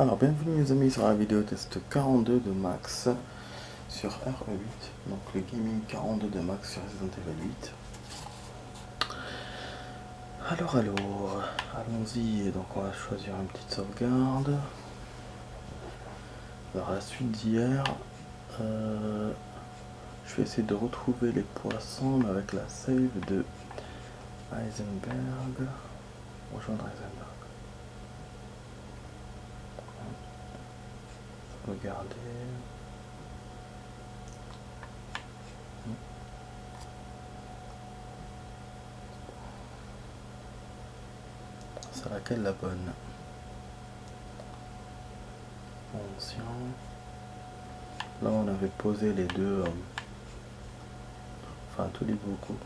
Alors, bienvenue les amis sur la vidéo test 42 de Max sur RE8, donc le gaming 42 de Max sur Resident Evil 8. Alors, allons-y, donc on va choisir une petite sauvegarde. Alors, à la suite d'hier, je vais essayer de retrouver les poissons mais avec la save de Heisenberg. Rejoindre Heisenberg. Regardez. C'est laquelle la bonne? Ancien. Là on avait posé les deux, enfin tous les bocaux.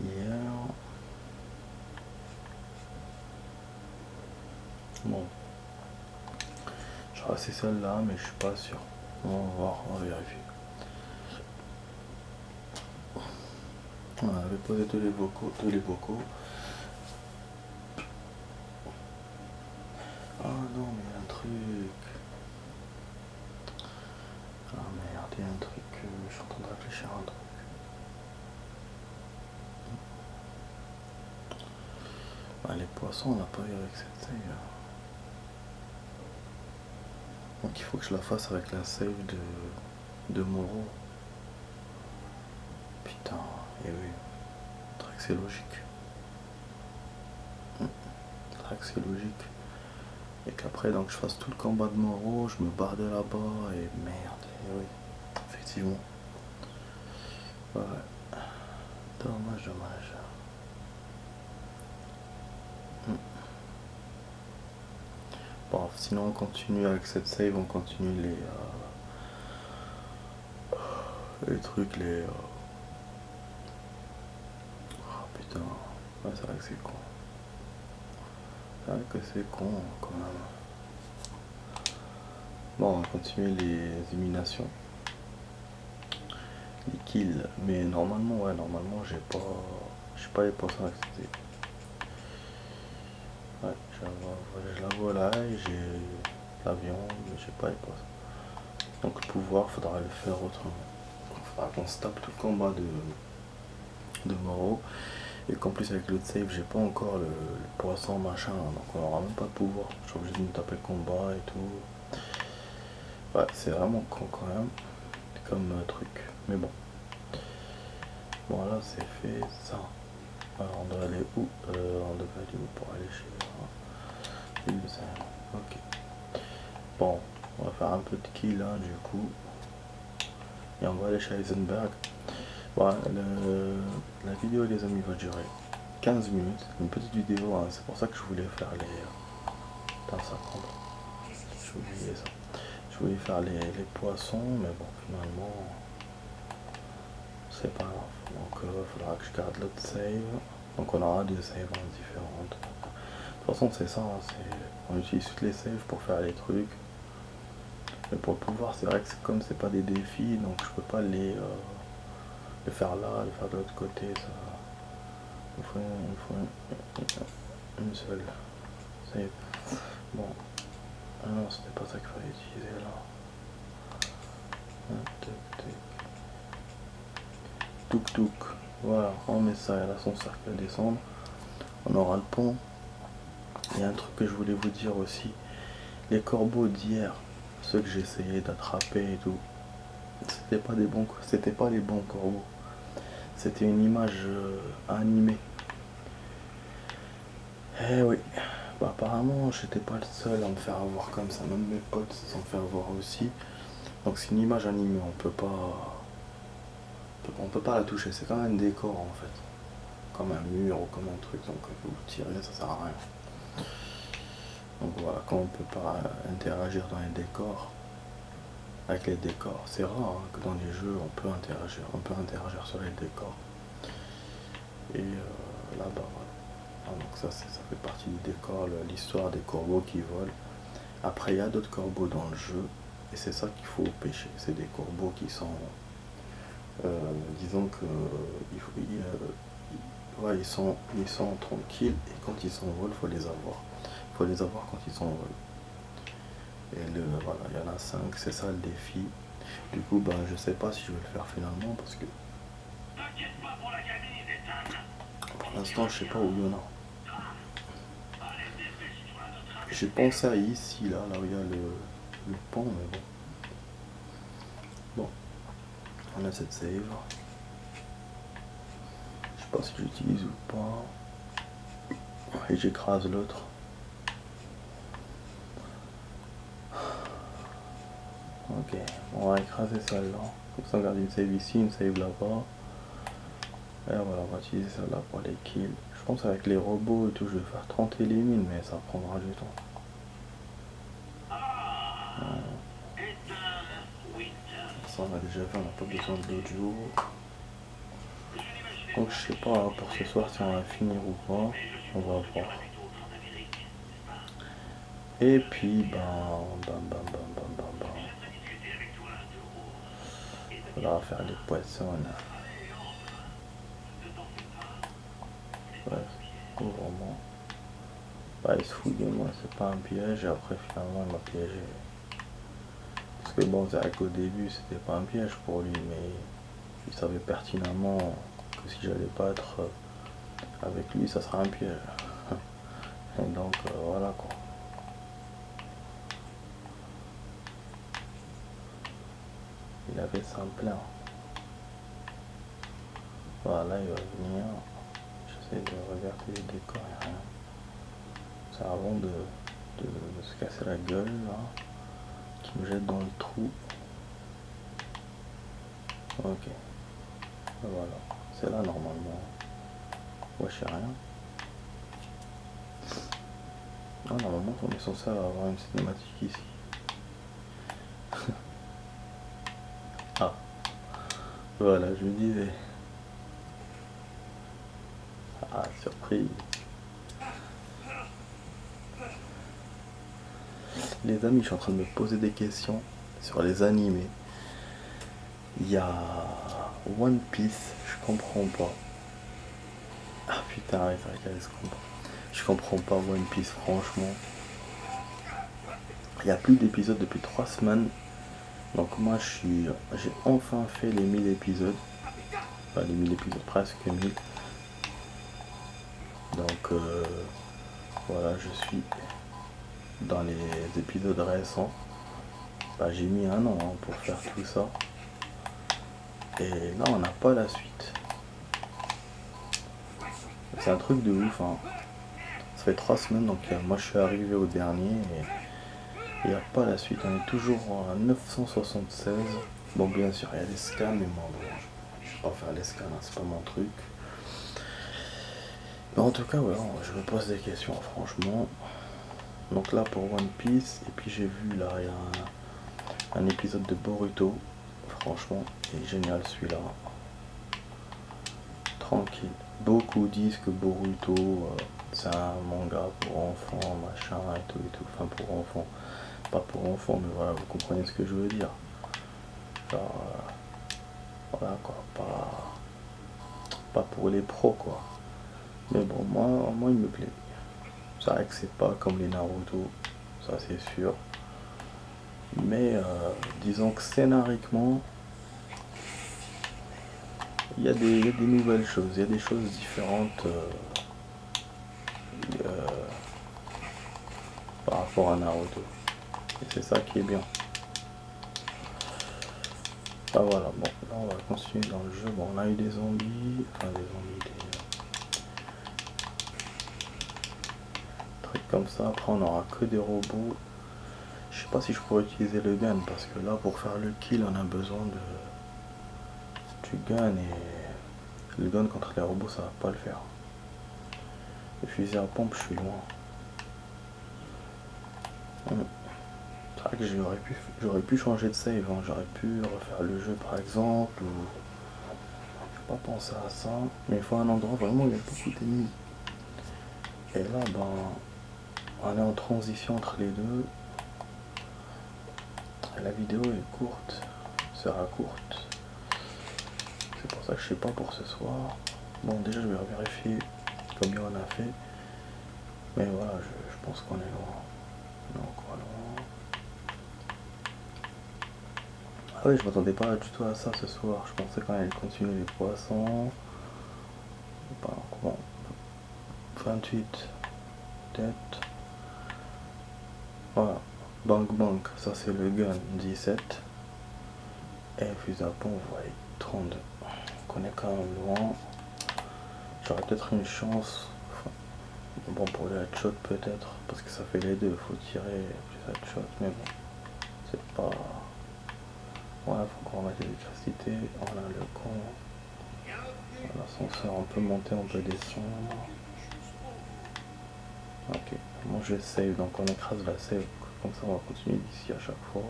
Hier. Bon. Je crois que c'est celle-là, mais je suis pas sûr. On va voir, on va vérifier. On avait posé tous les bocaux. Ah non, mais il y a un truc. Ah merde, il y a un truc. Je suis en train de réfléchir à un truc. Ah, les poissons, on n'a pas eu avec cette save. Donc il faut que je la fasse avec la save de Moreau. Putain, et oui. Track c'est logique. Track c'est logique. Et qu'après donc je fasse tout le combat de Moreau, je me barre de là-bas et merde, et oui. Effectivement. Ouais. Dommage. Bon, sinon on continue avec cette save, on continue les trucs, oh putain, ouais, c'est vrai que c'est con. C'est vrai que c'est con quand même. Bon, on va continuer les éliminations. Les kills. Mais normalement, ouais, j'ai pas les poissons acceptés. Ouais, je la vois là et j'ai l'avion, mais j'ai pas les poissons. Donc le pouvoir, faudra le faire autrement. Il faudra qu'on se tape tout le combat de Moreau. Et qu'en plus avec l'autre save, j'ai pas encore le poisson machin, donc on aura même pas de pouvoir. Je suis obligé de me taper le combat et tout. Ouais, c'est vraiment con quand même, comme truc. Mais bon. Bon là c'est fait ça. Alors on doit aller où? On devait aller où pour aller chez ok. Bon, on va faire un peu de kill là du coup. Et on va aller chez Heisenberg. Bon, la vidéo les amis va durer 15 minutes. Une petite vidéo, hein, c'est pour ça que je voulais faire les... Putain ça prend. J'ai oublié ça. Je voulais faire les poissons, mais bon finalement c'est pas grave. Donc faudra que je garde l'autre save. Donc on aura deux saves différentes. De toute façon c'est ça, hein, on utilise toutes les saves pour faire les trucs. Mais pour le pouvoir c'est vrai que comme c'est pas des défis, donc je peux pas les faire là, les faire de l'autre côté. Ça... Il faut une seule save. Bon. Ah non, c'était pas ça qu'il fallait utiliser là. Touk. Voilà, on met ça, elle a son cercle à descendre. On aura le pont. Il y a un truc que je voulais vous dire aussi. Les corbeaux d'hier, ceux que j'ai essayé d'attraper et tout, c'était pas les bons corbeaux. C'était une image animée. Eh oui. Bah, apparemment, j'étais pas le seul à me faire avoir comme ça. Même mes potes se sont fait avoir aussi. Donc c'est une image animée. On peut pas la toucher. C'est comme un décor en fait. Comme un mur ou comme un truc. Donc vous tirez, ça sert à rien. Donc voilà, quand on peut pas interagir dans les décors, avec les décors, c'est rare hein, que dans les jeux on peut interagir sur les décors. Et là-bas, voilà. Ah, donc ça fait partie du décor, l'histoire des corbeaux qui volent. Après il y a d'autres corbeaux dans le jeu, et c'est ça qu'il faut pêcher. C'est des corbeaux qui sont, disons que ils sont tranquilles, et quand ils s'envolent, il faut les avoir. faut les avoir quand ils sont en vol. Et voilà, il y en a 5, c'est ça le défi. Du coup, ben, je sais pas si je vais le faire finalement parce que pour l'instant, je sais pas où il y en a. J'ai pensé à ici, là où il y a le pont, mais bon. Bon, on a cette save. Je sais pas si j'utilise ou pas. Et j'écrase l'autre. Ok, on va écraser celle-là. Comme ça on garde une save ici, une save là-bas. Et voilà, on va utiliser celle-là pour les kills. Je pense avec les robots et tout, je vais faire 30 élimines, mais ça prendra du temps. Ça on a déjà fait, on n'a pas besoin de l'autre jour. Donc je sais pas pour ce soir si on va finir ou pas. On va voir. Et puis faudra faire les poissons. Ouais, vraiment. Bah, il se fout de moi, c'est pas un piège, et après finalement il m'a piégé. Parce que bon, c'est vrai qu'au début c'était pas un piège pour lui, mais il savait pertinemment que si j'allais pas être avec lui, ça sera un piège. Et donc voilà quoi. Il avait ça en plein. Voilà, il va venir. J'essaie de regarder les décors et rien. C'est avant de se casser la gueule là. Qui me jette dans le trou. Ok. Voilà. C'est là normalement. Ouais, je sais rien. Ah, normalement on est censé avoir une cinématique ici. Ah. Voilà, je me disais. Ah, surprise. Les amis, je suis en train de me poser des questions sur les animés. Il y a One Piece, je comprends pas. Ah putain, ouais, c'est vrai qu'elle se comprend. Je comprends pas One Piece, franchement. Il n'y a plus d'épisodes depuis 3 semaines. Donc moi j'ai enfin fait les 1000 épisodes. Enfin les 1000 épisodes, presque 1000. Donc voilà, je suis dans les épisodes récents. Bah, j'ai mis un an pour faire tout ça. Et là on n'a pas la suite. C'est un truc de ouf. Hein. Ça fait 3 semaines, donc moi je suis arrivé au dernier et il n'y a pas la suite. On est toujours à 976. Bon bien sûr il y a les scans, mais moi bon, je vais pas faire les scans, hein, c'est pas mon truc. Mais en tout cas ouais, je me pose des questions franchement. Donc là pour One Piece, et puis j'ai vu là il y a un épisode de Boruto. Franchement il est génial celui-là. Tranquille. Beaucoup disent que Boruto c'est un manga pour enfants, machin et tout. Enfin pour enfants. Pas pour enfants, mais voilà, vous comprenez ce que je veux dire. Genre, voilà quoi, pas pour les pros quoi. Mais bon, moi il me plaît. C'est vrai que c'est pas comme les Naruto, ça c'est sûr. Mais disons que scénariquement, il y a des nouvelles choses, il y a des choses différentes par rapport à Naruto. Et c'est ça qui est bien. Ah voilà, bon, là on va continuer dans le jeu. Bon, on a eu des zombies, enfin des zombies, des trucs comme ça. Après on aura que des robots. Je sais pas si je pourrais utiliser le gun parce que là pour faire le kill on a besoin du gun et le gun contre les robots ça va pas le faire. Le fusil à pompe je suis loin. C'est vrai que j'aurais pu changer de save, hein. J'aurais pu refaire le jeu par exemple ou j'ai pas pensé à ça. Mais il faut un endroit vraiment où il y a beaucoup d'ennemis. Et là ben on est en transition entre les deux. Et la vidéo est courte, sera courte. C'est pour ça que je sais pas pour ce soir. Bon déjà je vais vérifier combien on a fait. Mais voilà, je pense qu'on est loin. Non, encore loin. Ah oui, je m'attendais pas du tout à ça ce soir. Je pensais qu'on allait continuer les poissons. Bah, bon, 28 têtes. Voilà. Bank Bank, ça c'est le gun 17. Et fusil à pompe, vous voyez, 32. On est quand même loin. J'aurais peut-être une chance. Bon, pour les headshots peut-être, parce que ça fait les deux. Faut tirer les headshots, mais bon, c'est pas. Voilà, faut qu'on remette l'électricité. Voilà le con. L'ascenseur, on peut monter, on peut descendre. Ok, bon je save, donc on écrase la save, comme ça on va continuer d'ici à chaque fois.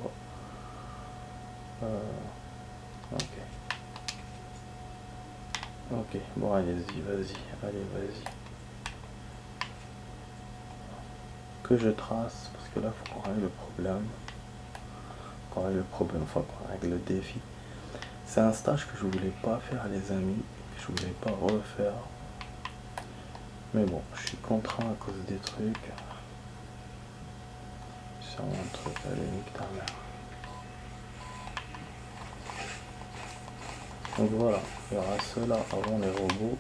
Ok. Ok, bon allez-y, vas-y, allez, vas-y. Que je trace, parce que là faut qu'on règle le problème. Enfin qu'on règle le défi. C'est un stage que je voulais pas faire les amis, que je voulais pas refaire. Mais bon, je suis contraint à cause des trucs. Sur un truc, allez, nique ta mère. Donc voilà, il y aura ceux-là avant les robots.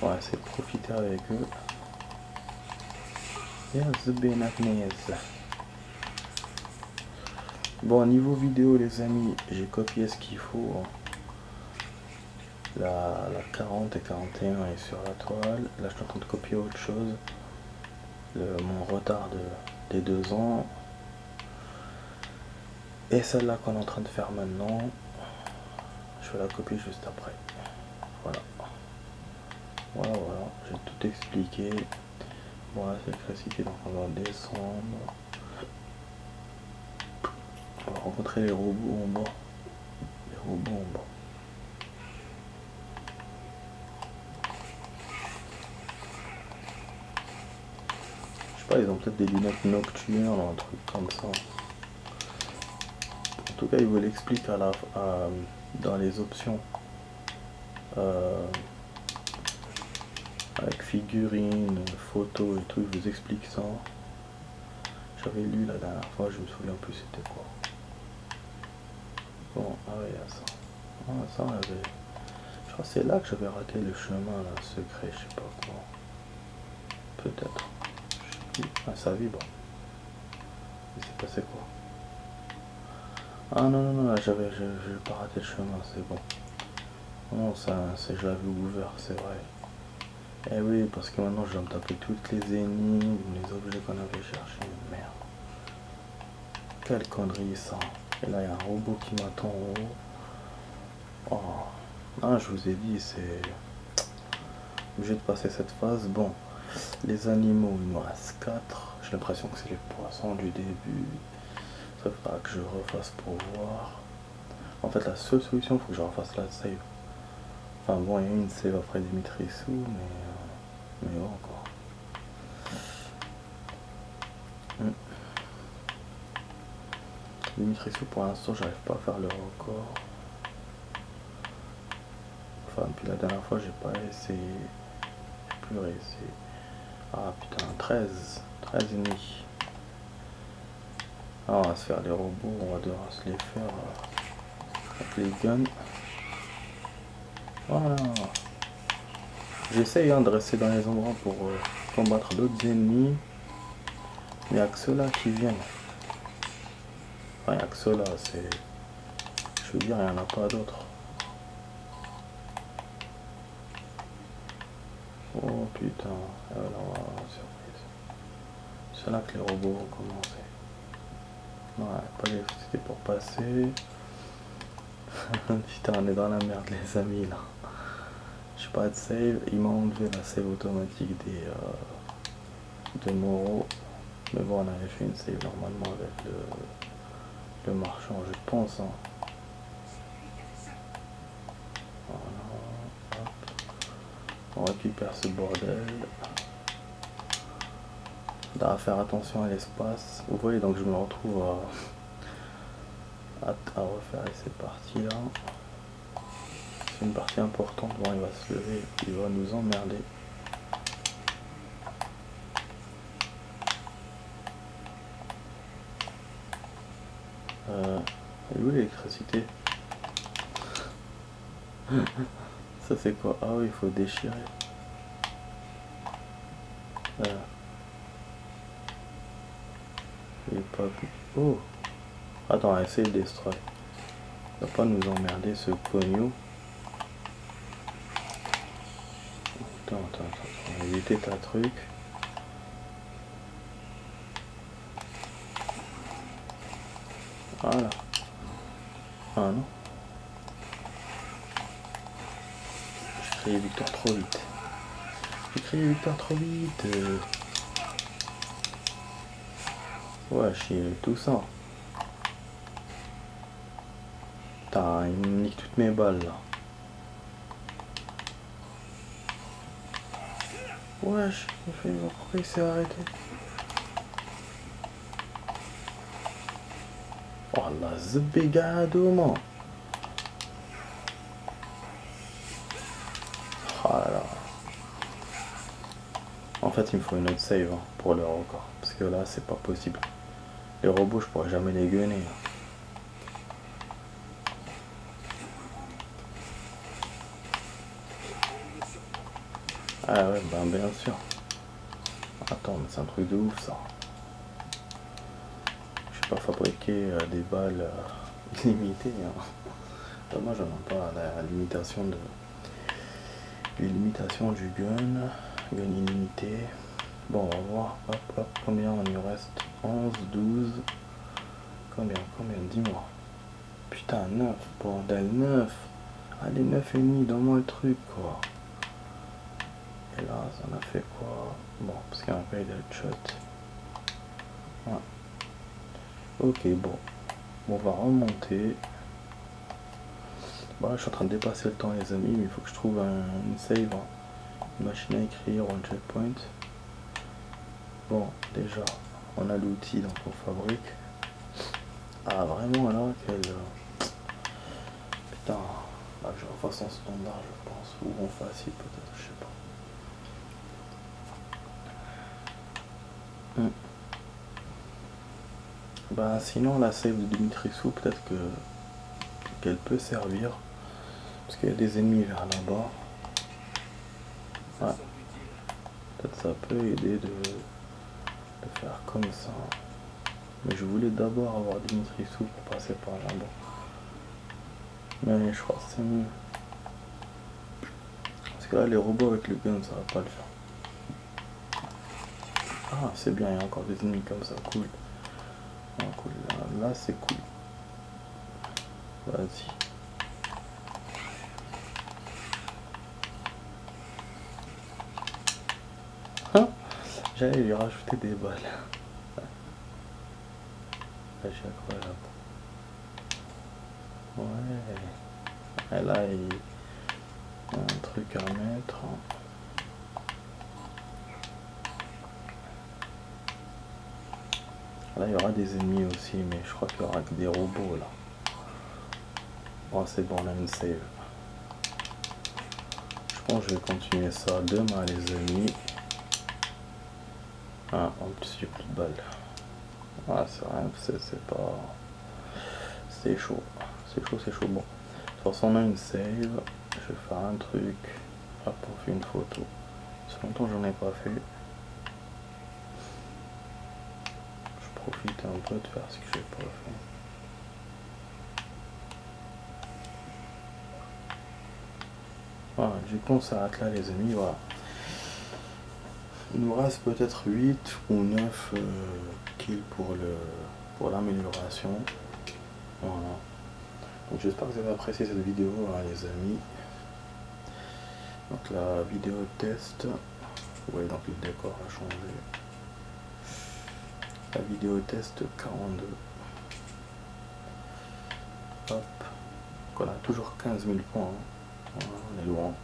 On va essayer de profiter avec eux. Bon, niveau vidéo les amis, j'ai copié ce qu'il faut. La 40 et 41 est sur la toile. Là je suis en train de copier autre chose. Mon retard des 2 ans. Et celle-là qu'on est en train de faire maintenant, je vais la copier juste après. Voilà. Voilà, j'ai tout expliqué. Voilà, c'est l'électricité, donc on va descendre. On va rencontrer les robots en bas. Les robots en bas. Je sais pas, ils ont peut-être des lunettes nocturnes ou un truc comme ça. En tout cas, ils vous l'expliquent dans les options. Avec figurines, photos et tout, ils vous expliquent ça. J'avais lu la dernière fois, je me souviens plus c'était quoi. Bon, ah ouais, il y a ça. Ah, ça, on avait. Je crois que c'est là que j'avais raté le chemin, là, secret, je sais pas quoi. Peut-être. Je sais plus. Ah, ça vibre. Il s'est passé quoi? Ah non, non, non, là, j'ai pas raté le chemin, c'est bon. Non, ça, je l'avais ouvert, c'est vrai. Eh oui, parce que maintenant, je vais me taper toutes les énigmes, les objets qu'on avait cherchés. Merde. Quelle connerie, ça. Et là, il y a un robot qui m'attend en haut. Oh. Ah, je vous ai dit, c'est obligé de passer cette phase. Bon, les animaux, il me reste 4. J'ai l'impression que c'est les poissons du début. Ça faudra que je refasse pour voir. En fait, la seule solution, il faut que je refasse la save. Enfin bon, il y a une save après Dimitrisou, mais bon, encore. Dimitrisou, pour l'instant, j'arrive pas à faire le record. Enfin, puis la dernière fois, j'ai pas essayé. J'ai plus réussi. Ah putain, 13 et demi. Ah, on va se faire les robots, on va devoir se les faire avec les guns. Voilà. J'essaye de rester dans les endroits pour combattre d'autres ennemis. Mais il n'y a que ceux-là qui viennent. Enfin, il n'y a que ceux-là, c'est. Je veux dire, il n'y en a pas d'autres. Oh putain, alors, surprise. C'est là que les robots vont commencer. Ouais, pas l'électricité pour passer. Putain, on est dans la merde, les amis, là. Je pas de save. Il m'a enlevé la save automatique de Moro. Mais bon, on avait fait une save normalement avec le marchand, je pense. Hein. Voilà. Hop. On récupère ce bordel. Il faudra faire attention à l'espace. Vous voyez, donc je me retrouve à refaire ces parties-là. C'est une partie importante. Bon, il va se lever, il va nous emmerder. Et où l'électricité? Ça c'est quoi? Ah oui, il faut déchirer. Il est pas... Oh! Attends, essaye de destroy. Il va pas nous emmerder ce cognou. Attends. On va éviter ta truc. Voilà. Ah non. J'ai crié victoire trop vite. Ouais, chier tout ça. Putain, il me nique toutes mes balles là. Wesh, pourquoi il s'est arrêté? Oh la zbegado, man. Oh là là. En fait, il me faut une autre save pour le record. Parce que là, c'est pas possible. Les robots, je pourrais jamais les gunner. Ah ouais, ben bien sûr. Attends, mais c'est un truc de ouf ça. Je sais pas fabriquer des balles illimitées. Dommage, on n'a pas la limitation de. Les limitations du gun illimité. Bon, on va voir. Hop, combien on y reste? 11, 12. Combien? Dis-moi. Putain, 9. Bordel, 9. Allez, 9 et demi, donne-moi le truc, quoi. Et là, ça en a fait quoi? Bon, parce qu'il y a un paye d'headshot. Ouais. Ok, bon. On va remonter. Bah, je suis en train de dépasser le temps, les amis, mais il faut que je trouve une save. Une machine à écrire ou un checkpoint. Bon, déjà, on a l'outil, donc on fabrique. Ah, vraiment, là, quel... Putain, là, je vais refaire en standard, je pense. Ou en facile, peut-être, je sais pas. Bah sinon la save de Dimitrisou peut-être qu'elle peut servir. Parce qu'il y a des ennemis vers là-bas. Ouais. Peut-être ça peut aider de faire comme ça. Mais je voulais d'abord avoir Dimitrisou pour passer par là-bas. Mais je crois que c'est mieux. Parce que là les robots avec le gun ça va pas le faire. Ah c'est bien, il y a encore des ennemis comme ça, cool. Ah, cool. Là c'est cool. Vas-y. J'allais lui rajouter des balles. J'ai incroyable. Ouais. Et là il y a un truc à mettre. Là il y aura des ennemis aussi, mais je crois qu'il y aura que des robots là. Bon c'est bon, on a une save. Je pense que je vais continuer ça demain les amis. Ah, en plus j'ai plus de balles. Ah c'est rien, c'est pas... C'est chaud. C'est chaud. Bon. De toute façon on a une save. Je vais faire un truc. Hop, on fait une photo. Ça fait longtemps que j'en ai pas fait. Je profite un peu de faire ce que j'ai pas fait. Voilà, du coup on s'arrête là les amis, voilà. Il nous reste peut-être 8 ou 9 kills pour l'amélioration. Voilà. Donc j'espère que vous avez apprécié cette vidéo les amis. Donc la vidéo test. Vous voyez donc le décor a changé. La vidéo test 42. Hop. Donc on a toujours 15 000 points. Voilà, on est loin.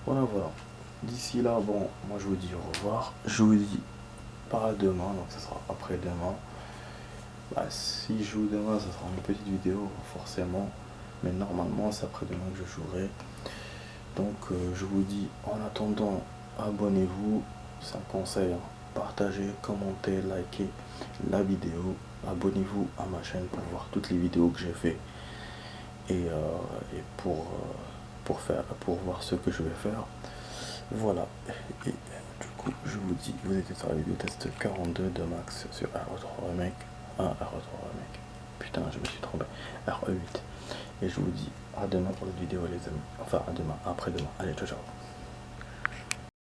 Voilà. D'ici là, bon, moi je vous dis au revoir. Je vous dis pas demain, donc ce sera après-demain. Bah, si je joue demain, ça sera une petite vidéo, forcément. Mais normalement, c'est après-demain que je jouerai. Donc, je vous dis, en attendant, abonnez-vous. C'est un conseil. partagez, commentez, likez la vidéo, abonnez-vous à ma chaîne pour voir toutes les vidéos que j'ai fait et pour voir ce que je vais faire. Voilà, et du coup je vous dis, vous étiez sur la vidéo test 42 de Max sur RE3 Remake, RE3 Remake, putain je me suis trompé, RE8, et je vous dis à demain pour la vidéo les amis, enfin à demain, après demain, allez ciao ciao.